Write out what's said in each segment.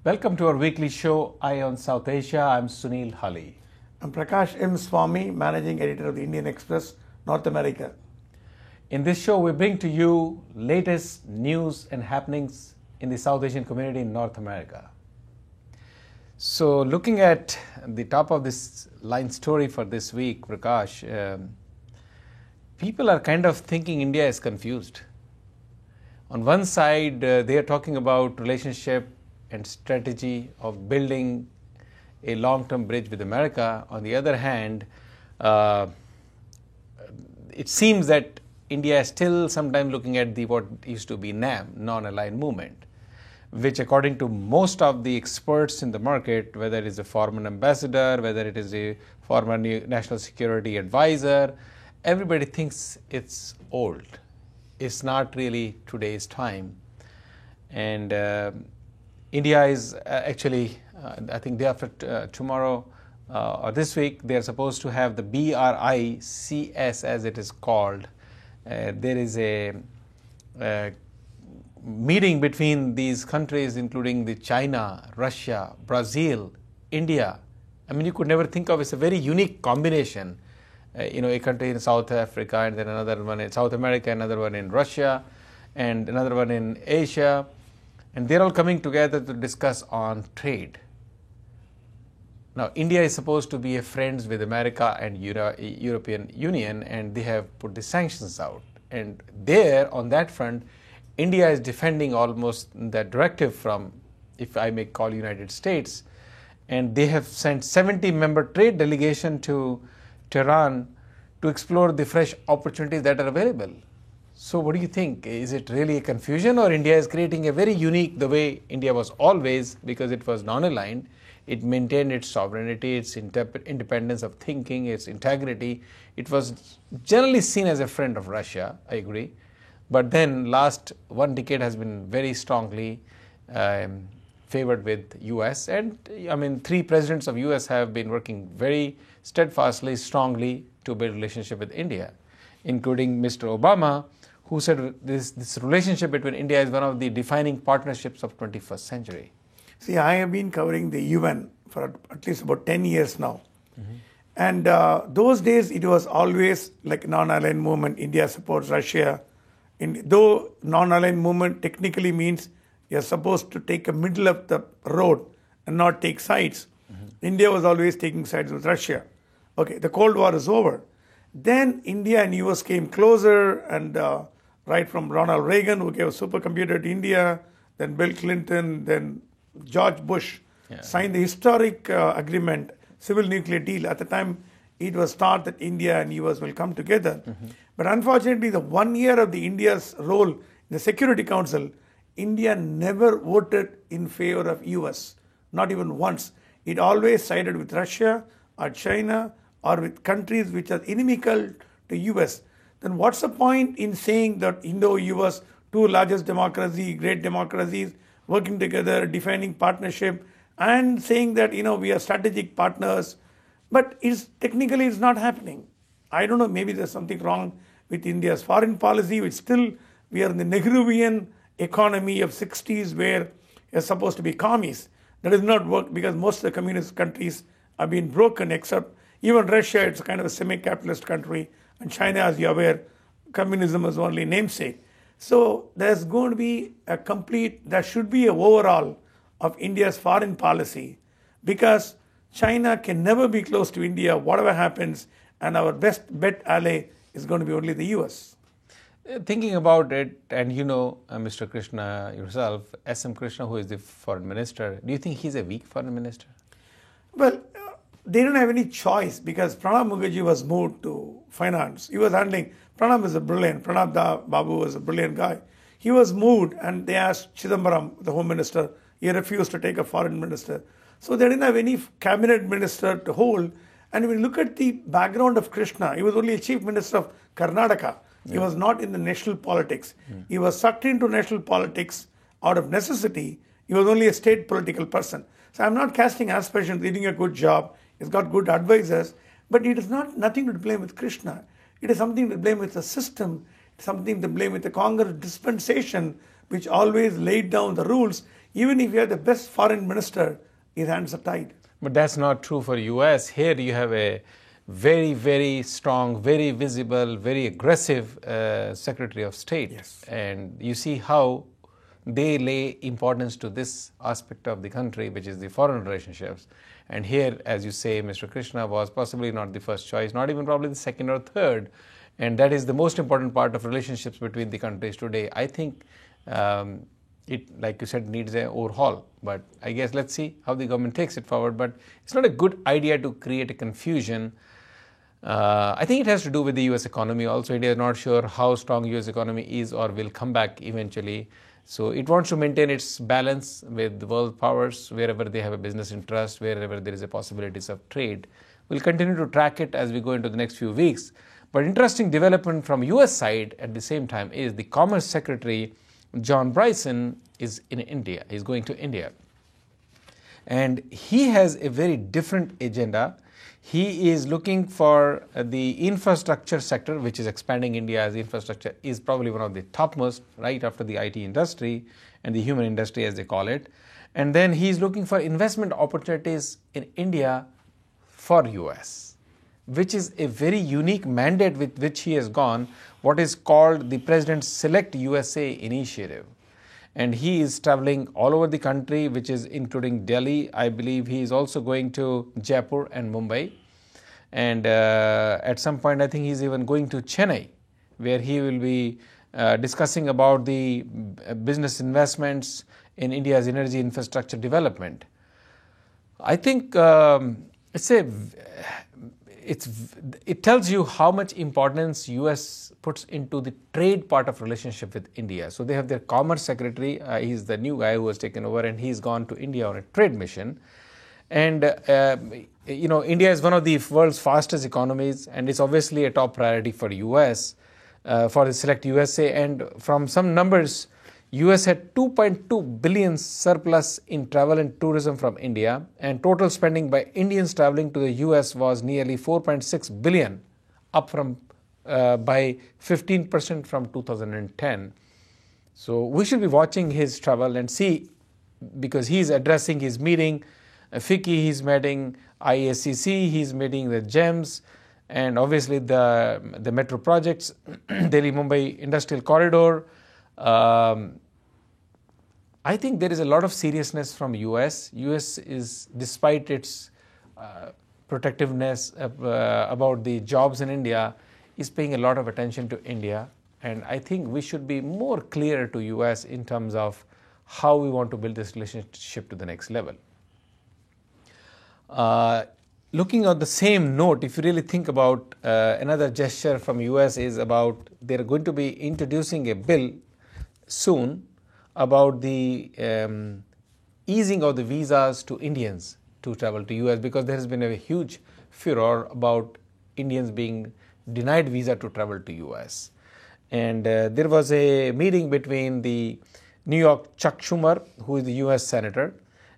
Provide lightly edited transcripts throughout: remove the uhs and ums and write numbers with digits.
Welcome to our weekly show, Eye on South Asia. I'm Sunil Hali. I'm Prakash M. Swamy, Managing Editor of the Indian Express, North America. In this show, we bring to you latest news and happenings in the South Asian community in North America. So, looking at the top of this line story for this week, Prakash, people are kind of thinking India is confused. On one side, they are talking about relationship and strategy of building a long-term bridge with America. On the other hand, it seems that India is still sometimes looking at what used to be NAM, non-aligned movement, which according to most of the experts in the market, whether it is a foreign ambassador, whether it is a former national security advisor, everybody thinks it's old. It's not really today's time. And India is actually, I think day after tomorrow or this week, they are supposed to have the BRICS, as it is called. There is a meeting between these countries, including China, Russia, Brazil, India. I mean, you could never think of it. It's a very unique combination. A country in South Africa, and then another one in South America, another one in Russia, and another one in Asia. And they're all coming together to discuss on trade. Now, India is supposed to be friends with America and European Union, and they have put the sanctions out. And there, on that front, India is defending almost that directive from, if I may call, United States. And they have sent 70-member trade delegation to Tehran to explore the fresh opportunities that are available. So what do you think? Is it really a confusion, or India is creating a very unique, the way India was always, because it was non-aligned, it maintained its sovereignty, its independence of thinking, its integrity. It was generally seen as a friend of Russia, I agree. But then last 1 decade has been very strongly favored with US, and I mean 3 presidents of US have been working very steadfastly, strongly to build relationship with India, including Mr. Obama, who said this relationship between India is one of the defining partnerships of 21st century. See, I have been covering the UN for at least about 10 years now. Mm-hmm. And those days, it was always like non-aligned movement. India supports Russia. Though non-aligned movement technically means you're supposed to take a middle of the road and not take sides. Mm-hmm. India was always taking sides with Russia. Okay, the Cold War is over. Then India and US came closer, and right from Ronald Reagan, who gave a supercomputer to India, then Bill Clinton, then George Bush signed the historic agreement, civil nuclear deal. At the time, it was thought that India and US will come together. Mm-hmm. But unfortunately, the 1 year of the India's role in the Security Council, India never voted in favor of US, not even once. It always sided with Russia or China or with countries which are inimical to US. Then what's the point in saying that Indo-US, 2 largest democracies, great democracies, working together, defining partnership, and saying that, we are strategic partners, but technically it's not happening. I don't know, maybe there's something wrong with India's foreign policy, which still, we are in the Nehruvian economy of 60s where you're supposed to be commies. That does not work because most of the communist countries have been broken, except even Russia, it's kind of a semi-capitalist country, and China, as you're aware, communism is only namesake. So there's going to be there should be an overall of India's foreign policy, because China can never be close to India, whatever happens, and our best bet ally is going to be only the US. Thinking about it, and Mr. Krishna yourself, S.M. Krishna, who is the foreign minister, do you think he's a weak foreign minister? Well, they didn't have any choice because Pranab Mukherjee was moved to finance. He was handling, Pranab Babu was a brilliant guy. He was moved, and they asked Chidambaram, the home minister. He refused to take a foreign minister. So they didn't have any cabinet minister to hold. And when you look at the background of Krishna, he was only a chief minister of Karnataka. Yeah. He was not in the national politics. He was sucked into national politics out of necessity. He was only a state political person. So I'm not casting aspersions. He's doing a good job. He's got good advisors. But it is nothing to blame with Krishna. It is something to blame with the system. It's something to blame with the Congress dispensation, which always laid down the rules. Even if you have the best foreign minister, his hands are tied. But that's not true for US. Here you have a very, very strong, very visible, very aggressive Secretary of State. Yes. And you see how they lay importance to this aspect of the country, which is the foreign relationships. And here, as you say, Mr. Krishna was possibly not the first choice, not even probably the second or third. And that is the most important part of relationships between the countries today. I think it, like you said, needs an overhaul. But I guess let's see how the government takes it forward. But it's not a good idea to create a confusion. I think it has to do with the US economy also. India is not sure how strong US economy is or will come back eventually. So it wants to maintain its balance with the world powers wherever they have a business interest, wherever there is a possibilities of trade. We'll continue to track it as we go into the next few weeks. But interesting development from US side at the same time is the Commerce Secretary John Bryson is in India. He's going to India. And he has a very different agenda. He is looking for the infrastructure sector, which is expanding India as infrastructure, is probably one of the topmost, right after the IT industry and the human industry, as they call it. And then he's looking for investment opportunities in India for US, which is a very unique mandate with which he has gone, what is called the President's Select USA initiative. And he is traveling all over the country, which is including Delhi. I believe he is also going to Jaipur and Mumbai. And at some point, I think he's even going to Chennai, where he will be discussing about the business investments in India's energy infrastructure development. I think it tells you how much importance US puts into the trade part of relationship with India. So they have their Commerce Secretary. He's the new guy who has taken over, and he's gone to India on a trade mission. And India is one of the world's fastest economies, and it's obviously a top priority for US, for the Select USA. And from some numbers, US had 2.2 billion surplus in travel and tourism from India, and total spending by Indians traveling to the US was nearly 4.6 billion, up from by 15% from 2010. So we should be watching his travel and see, because he's addressing his meeting, FICCI, he's meeting IACC, he's meeting the GEMS, and obviously the metro projects, Delhi-Mumbai Industrial Corridor. I think there is a lot of seriousness from US. US is, despite its protectiveness about the jobs in India, is paying a lot of attention to India. And I think we should be more clear to US in terms of how we want to build this relationship to the next level. Looking on the same note, if you really think about another gesture from US is about they're going to be introducing a bill soon about the easing of the visas to Indians to travel to US, because there has been a huge furor about Indians being denied visa to travel to US. And there was a meeting between the New York Chuck Schumer, who is the US Senator,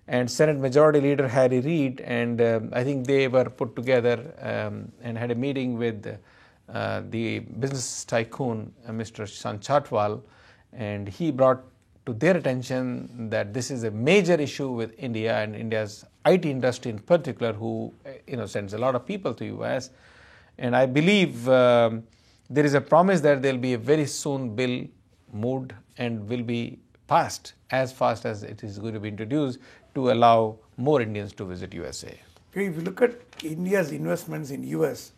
and Senate Majority Leader Harry Reid, and I think they were put together and had a meeting with the business tycoon, Mr. Shan Chatwal, and he brought to their attention that this is a major issue with India and India's IT industry in particular, who sends a lot of people to US. And I believe there is a promise that there will be a very soon bill moved and will be passed as fast as it is going to be introduced to allow more Indians to visit USA. If you look at India's investments in US,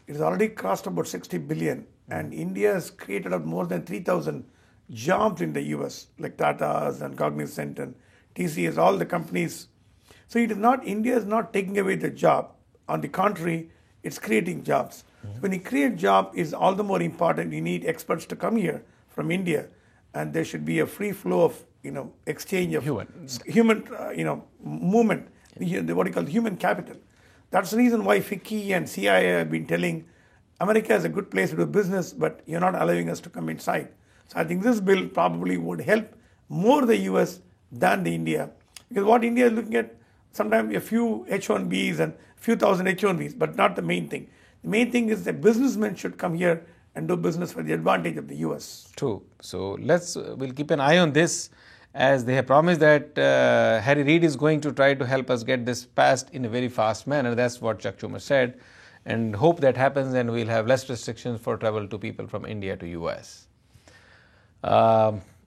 it has already crossed about 60 billion, and India has created up more than 3,000 jobs in the US, like Tata's and Cognizant and TCS, all the companies. So it is not, India is not taking away the job. On the contrary, it's creating jobs. Mm-hmm. When you create job, is all the more important. You need experts to come here from India, and there should be a free flow of exchange of human movement, what you call human capital. That's the reason why FICCI and CIA have been telling America is a good place to do business, but you're not allowing us to come inside. So I think this bill probably would help more the US than the India, because what India is looking at, sometimes a few H1Bs and a few thousand H1Bs, but not the main thing. The main thing is that businessmen should come here and do business for the advantage of the US. True. So we'll keep an eye on this. as they have promised that Harry Reid is going to try to help us get this passed in a very fast manner. That's what Chuck Schumer said, and hope that happens and we'll have less restrictions for travel to people from India to US.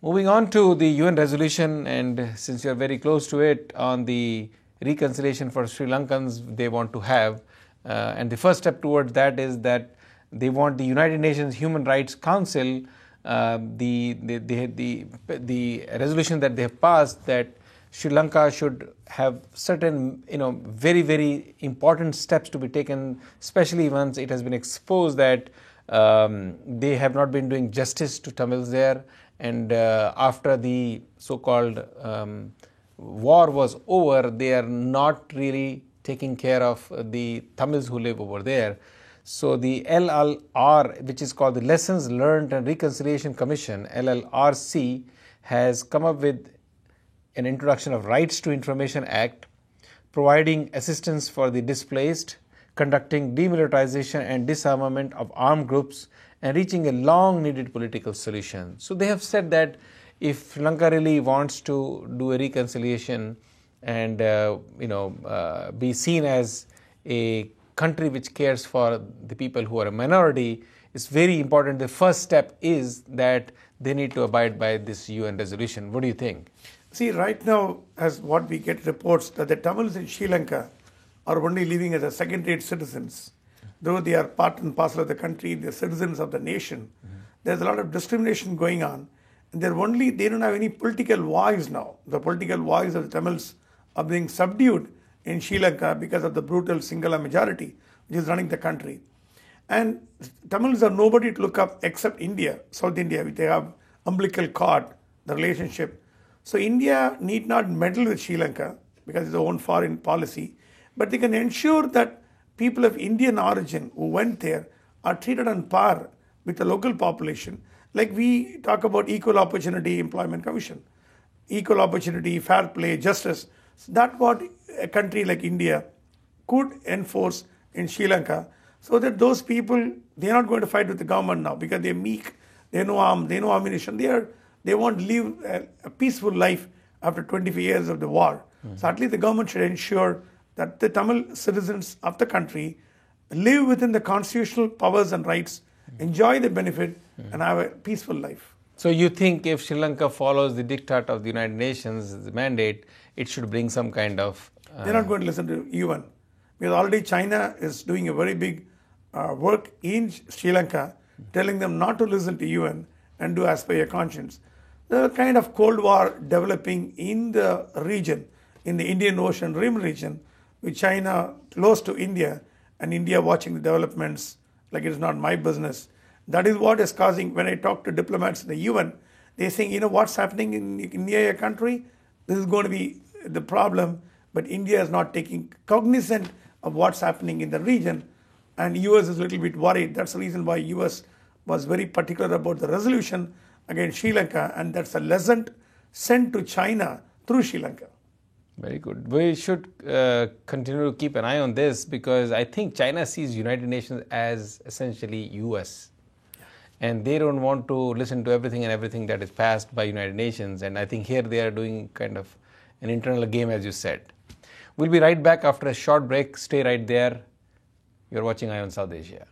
Moving on to the UN resolution, and since you're very close to it, on the reconciliation for Sri Lankans they want to have, and the first step towards that is that they want the United Nations Human Rights Council, the resolution that they have passed, that Sri Lanka should have certain, very, very important steps to be taken, especially once it has been exposed that they have not been doing justice to Tamils there, and after the so-called war was over, they are not really taking care of the Tamils who live over there. So the LLR, which is called the Lessons Learned and Reconciliation Commission, LLRC, has come up with an introduction of Rights to Information Act, providing assistance for the displaced, conducting demilitarization and disarmament of armed groups, and reaching a long-needed political solution. So they have said that if Sri Lanka really wants to do a reconciliation and be seen as a country which cares for the people who are a minority, it's very important. The first step is that they need to abide by this UN resolution. What do you think? See, right now, as what we get reports that the Tamils in Sri Lanka are only living as second-rate citizens. Though they are part and parcel of the country, they're citizens of the nation. There's a lot of discrimination going on. And they don't have any political voice now. The political voice of the Tamils are being subdued in Sri Lanka because of the brutal Sinhala majority which is running the country. And Tamils are nobody to look up except India, South India, which they have umbilical cord, the relationship. So India need not meddle with Sri Lanka because it's their own foreign policy, but they can ensure that people of Indian origin who went there are treated on par with the local population. Like we talk about Equal Opportunity Employment Commission, equal opportunity, fair play, justice. So that's what a country like India could enforce in Sri Lanka, so that those people, they're not going to fight with the government now because they're meek, they have no arm, they have no ammunition, they won't live a peaceful life after 25 years of the war. So at least the government should ensure that the Tamil citizens of the country live within the constitutional powers and rights, enjoy the benefit, and have a peaceful life. So you think if Sri Lanka follows the diktat of the United Nations, the mandate, it should bring some kind of... They're not going to listen to UN. Because already China is doing a very big work in Sri Lanka, telling them not to listen to UN and do as per your conscience. There's a kind of Cold War developing in the region, in the Indian Ocean Rim region, with China close to India and India watching the developments like it's not my business. That is what is causing, when I talk to diplomats in the UN, they're saying, what's happening in your country? This is going to be the problem, but India is not taking cognizance of what's happening in the region, and US is a little bit worried. That's the reason why US was very particular about the resolution against Sri Lanka, and that's a lesson sent to China through Sri Lanka. Very good. We should continue to keep an eye on this, because I think China sees United Nations as essentially US. And they don't want to listen to everything that is passed by United Nations. And I think here they are doing kind of an internal game, as you said. We'll be right back after a short break. Stay right there. You're watching Eye on South Asia.